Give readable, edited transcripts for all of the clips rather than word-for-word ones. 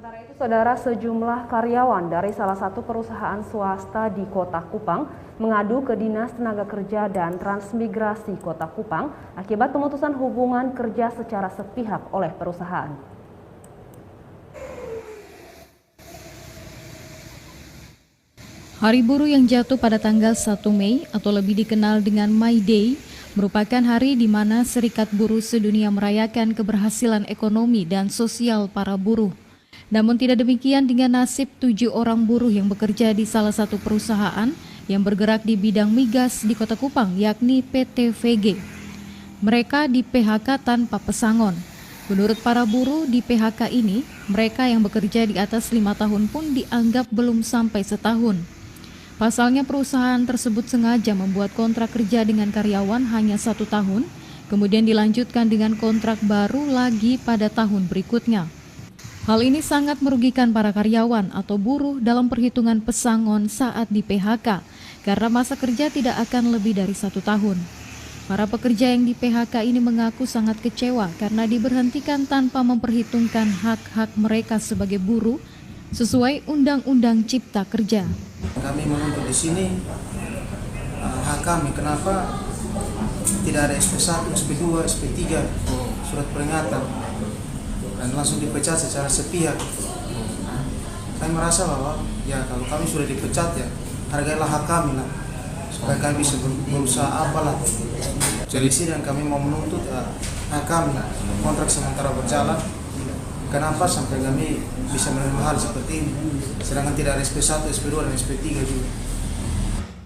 Sementara itu, saudara, sejumlah karyawan dari salah satu perusahaan swasta di Kota Kupang mengadu ke Dinas Tenaga Kerja dan Transmigrasi Kota Kupang akibat pemutusan hubungan kerja secara sepihak oleh perusahaan. Hari Buruh yang jatuh pada tanggal 1 Mei atau lebih dikenal dengan May Day merupakan hari di mana Serikat Buruh Sedunia merayakan keberhasilan ekonomi dan sosial para buruh. Namun tidak demikian dengan nasib 7 orang buruh yang bekerja di salah satu perusahaan yang bergerak di bidang migas di Kota Kupang, yakni PT VG. Mereka di PHK tanpa pesangon. Menurut para buruh di PHK ini, mereka yang bekerja di atas 5 tahun pun dianggap belum sampai setahun. Pasalnya perusahaan tersebut sengaja membuat kontrak kerja dengan karyawan hanya 1 tahun, kemudian dilanjutkan dengan kontrak baru lagi pada tahun berikutnya. Hal ini sangat merugikan para karyawan atau buruh dalam perhitungan pesangon saat di PHK, karena masa kerja tidak akan lebih dari 1 tahun. Para pekerja yang di PHK ini mengaku sangat kecewa karena diberhentikan tanpa memperhitungkan hak-hak mereka sebagai buruh sesuai Undang-Undang Cipta Kerja. Kami menuntut di sini hak kami, kenapa tidak ada SP1, SP2, SP3, surat peringatan, dan langsung dipecat secara sepihak. Kami merasa bahwa ya kalau kami sudah dipecat ya hargailah hak kami lah, supaya kami bisa berusaha apalah. Jadi sini kami mau menuntut hak kami, kontrak sementara berjalan. Kenapa sampai kami bisa menerima hal seperti ini, sedangkan tidak ada SP1, SP2, dan SP3 juga.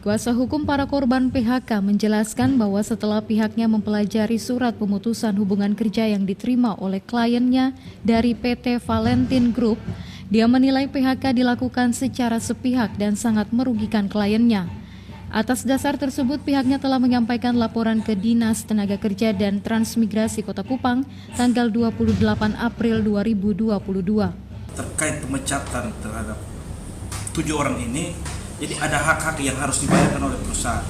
Kuasa hukum para korban PHK menjelaskan bahwa setelah pihaknya mempelajari surat pemutusan hubungan kerja yang diterima oleh kliennya dari PT Valentin Group, dia menilai PHK dilakukan secara sepihak dan sangat merugikan kliennya. Atas dasar tersebut, pihaknya telah menyampaikan laporan ke Dinas Tenaga Kerja dan Transmigrasi Kota Kupang tanggal 28 April 2022. Terkait pemecatan terhadap 7 orang ini, jadi ada hak-hak yang harus dibayarkan oleh perusahaan.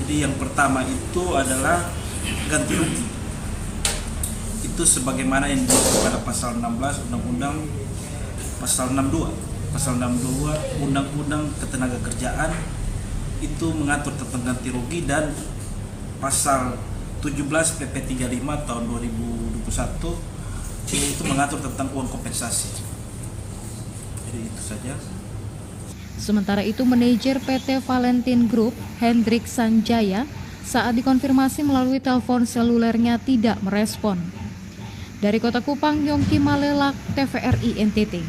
Jadi yang pertama itu adalah ganti rugi. Itu sebagaimana yang diatur pada pasal 16 Undang-Undang pasal 62. Pasal 62 Undang-Undang Ketenagakerjaan itu mengatur tentang ganti rugi, dan pasal 17 PP 35 tahun 2021 itu mengatur tentang uang kompensasi. Jadi itu saja. Sementara itu, manajer PT Valentin Group, Hendrik Sanjaya, saat dikonfirmasi melalui telepon selulernya tidak merespon. Dari Kota Kupang, Yongki Malelak, TVRI NTT.